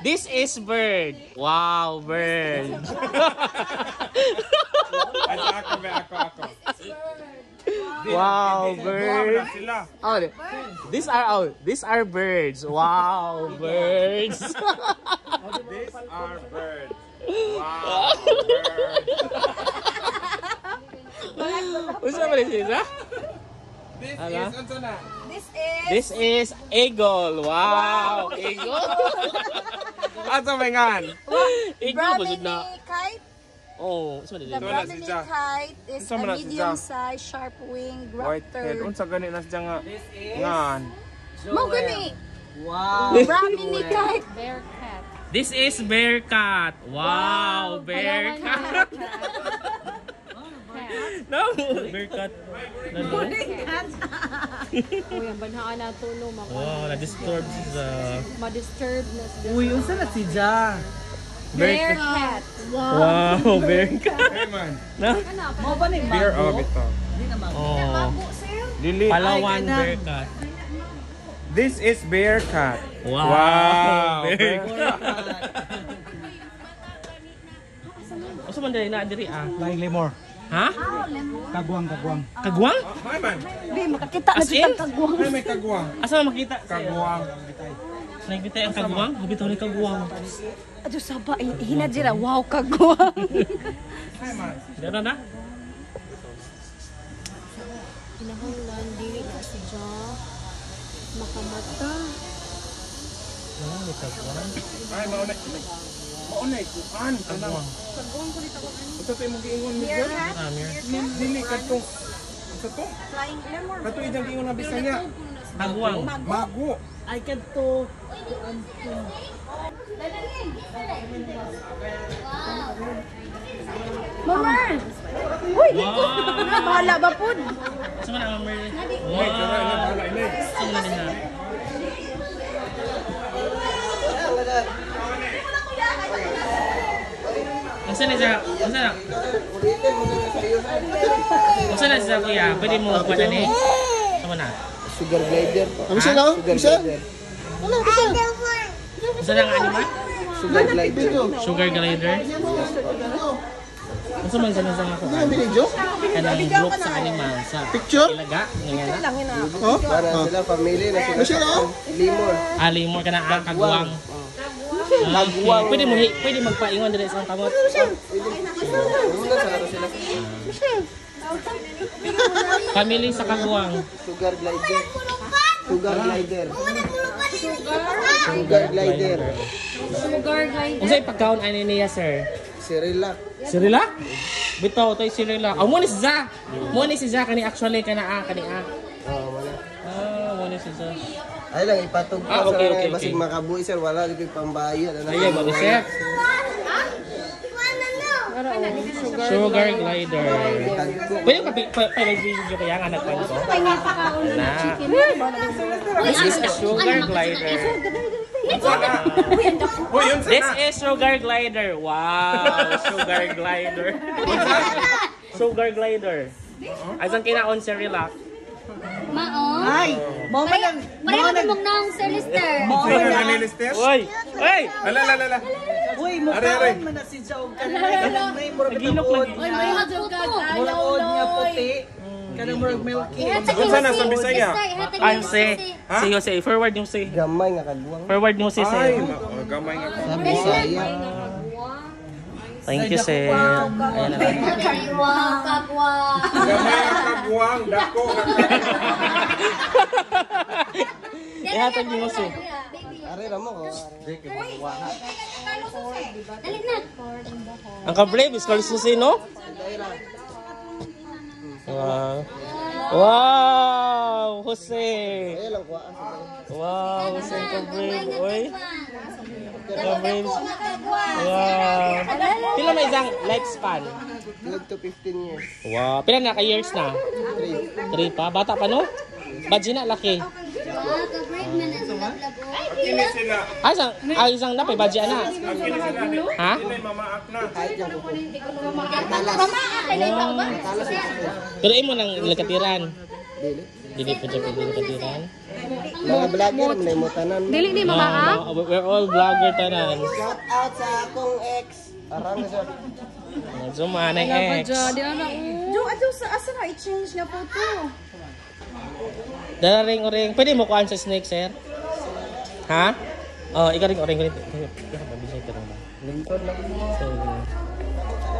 This is bird. Wow, bird. Ay, ako. Wow, bird. Oh, these are birds. Wow, birds. These are birds. Wow, birds. Unsa man siya? This is eagle. Wow, eagle. Ato mengan. Eagle busud na. Kite. Oh, unsa man The Brahminic kite is a medium-sized, sharp-winged White-head. raptor. Unsa gani na siya nga? Ngan. Mau gani. Wow. Brahminic kite. Bear cat. This is bear cat. Wow, bear cat. No, bear cat. Uy, ang banhaan na ito, no? Wow, na-disturb sa... Ma-disturb na siya. Uy, unsa na si Ja? Bear cat. Wow, bear cat. Hey man. No? Mo ba ni Beer oh bito. Oh, Dili. Palawan bear cat. This is bear cat. Wow, bear cat. Unsa man diri na diri ah? Lain lemor. Ha? Kagwang. Kagwang? Ay man. Di, makakita na As siya in? kagwang. Ay may kagwang. Asa man makita? Kagwang. Nakikita ang kagwang? Bitaw ni kagwang. Aduh, saba, hinadira. Wow, kagwang. Ay man. Dara na? Pinahanglan, dili na si Ja. Makamata. Wala ni kagwang. Ay maunay. Maunay kuan. Kagwang. Pagbuhan ko dito ako. Unsa tay mo giingon mi? Dili kadto. Unsa to? Flying lemur. Kato ijang giingon na Bisaya. Kagwang. Mago. Ay kadto. Mama! Uy, dito! Wow. Bahala ba po? Asa man ang mer? Ay, tara na Wow. bala ini. Asa man din na? Asa na siya? Asa na? Asa na siya kuya? Pwede mo kuha na ni? Asa man na? Sugar glider. Ano siya daw? Sugar glider. Asa na ang animal? Sugar glider. Sugar glider? Asa man sa nga kuha? Video? Kanang group sa animal sa Picture? ilaga ngayon na. Oh? Para sila family na sila. Limor. Limor ka na ang kagwang. Pwede magpaingon diri sa kamot. Una sa kato sila. Family sa kagwang. Sugar glider. Sugar glider. Sugar glider. Sugar guide. Unsay pagkaon ani niya sir? Cerelac. Sirila? Bitaw toy sirila. Mo ni si Za. Mo ni si Za kani actually kana kani Oh, wala. mo ni si Za. Ay lang ipatog Ah, pa okay, sa okay, basig okay. makabuhi sir wala gyud pambayad. Ayan mo ni sir. Sugar glider. Pwede ka video kaya anak ko. Na. This is a sugar glider. Hoy, unsa This na? is sugar glider. Wow, sugar glider. Sugar glider. Asan kinaon si Relax? Maon. Ay, mo man lang. Pareho na mong naong Sir Lister. Sino na ni Lister? Oy! Oy! Ala. Uy, mo Are. kaon man na si Ja og kanang may murag Nagilok bitawod. lagi. Uy, may hadugag. Murag od nga puti. Kanang murag milky. Unsa na sa Bisaya? Ay, si. Si Jose. Forward yung si. Gamay nga kagwang. Forward yung si. Ay, gamay nga ko. Sa Bisaya. Thank you, sir. Ayan na. Kagwa. Gamay nga kagwang, dako nga. Ihatag niyo si. Are ra mo ko. Dali na. Ang ka-brave is called Susi, no? Wow. Wow! Jose! Ay lang kuha. Wow! Jose ang ka-brave. Oy! Ka-brave. Wow! Pila may isang lifespan? Lag to 15 years. Wow! Pila na ka-years na? 3 pa? Bata pa, no? Badji na, laki. Ka-break man na sa lablab. Kini sila. Isang na, pay badji na. Kini sila ni. Ha? Kini mamaak na. Kahit yan ko. Mama, kailan ikaw ba? Pero mo nang lagatiran. Dili. Dili pa dyan pwede katiran. Mga vlogger, may mutanan. Dili ni mama. We're all vlogger tanan. Shout out sa akong ex. Arang na siya. Zuma na ex. Di na na. Jo, ato sa asa na i-change nga photo. Dala ring. Pwede mo kuhaan sa snake, sir? Ha? Oh, ikaw ring oring. Ikaw mabisay ka rin ba? Lingkod lang.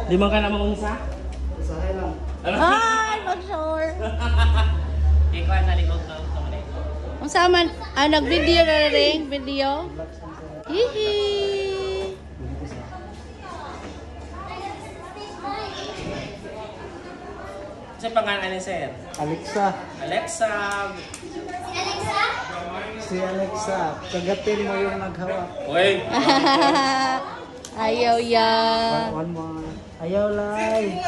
Di man ka na maunsa? Usahay lang. Ay, not sure. Ikaw na likod na sa manay. Ang saman, nag-video na rin, video. Hihi. Sa pangalan ni sir? Alexa. Alexa. Si Alexa. Kagatin mo yung naghawak. Uy. Ayaw yan. One more. Ayaw lai.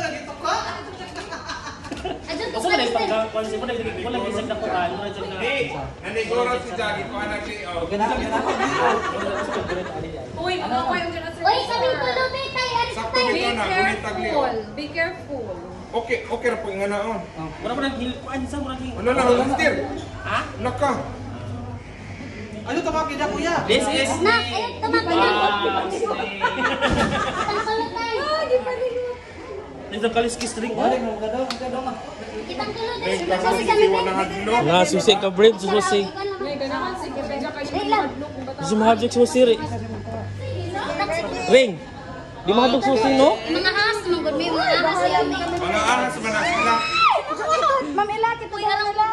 Kasi mo na yung pagkakonsi mo, mo lang isang nakuhaan, mo lang isang na... Naniguro si Jackie ko anak ni O. Uy, kaming pulubi tayo. Ano Sakto tayo? dito na, ulit tagli. Be careful. Okay na po nga naon. Mura mo lang hilpuan sa mura king... Ano lang, Mister? Ha? Naka. Ano tawagin na kuya? This is Na, ayun, tumakbo na. Tangkulot tayo. This is kaliskis ring. Kitang tulot. Kasi kami wala hadlo. Nga, susi ka bread, susi. Wait lang. Susi mahadjok susi rin. Ring. Di mahadjok susi, no? Mga ahas, mga may mga ahas yan. Mga ahas man na sila. Ma'am Ella, kita Uy, alam ko na.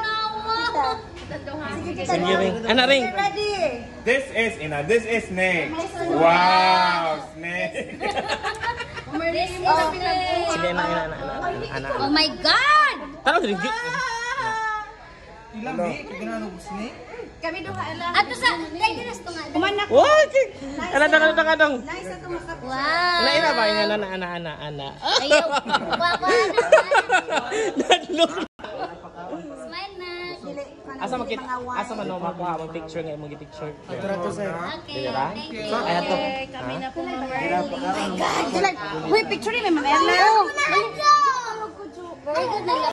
Sige, ring. Anak, ring. ready. This is snake. Wow, snake. Sige, anak. Oh my God! Tara, ring. Ilang di? Ginano ko snake? Kami duha Ella. Ato sa, tayo dinas to nga. Kumanak. What? Anak. Nice ato makap. Wow! Ina ba? Anak. Ayaw. Wako Naglok. Smile na. Asa man no makuha ang picture nga imong picture. Ato sir. Okay, Dira? thank you. Ay ato. Kami na po Uy, picture ni Ma'am Ella. Oh, very good na lang.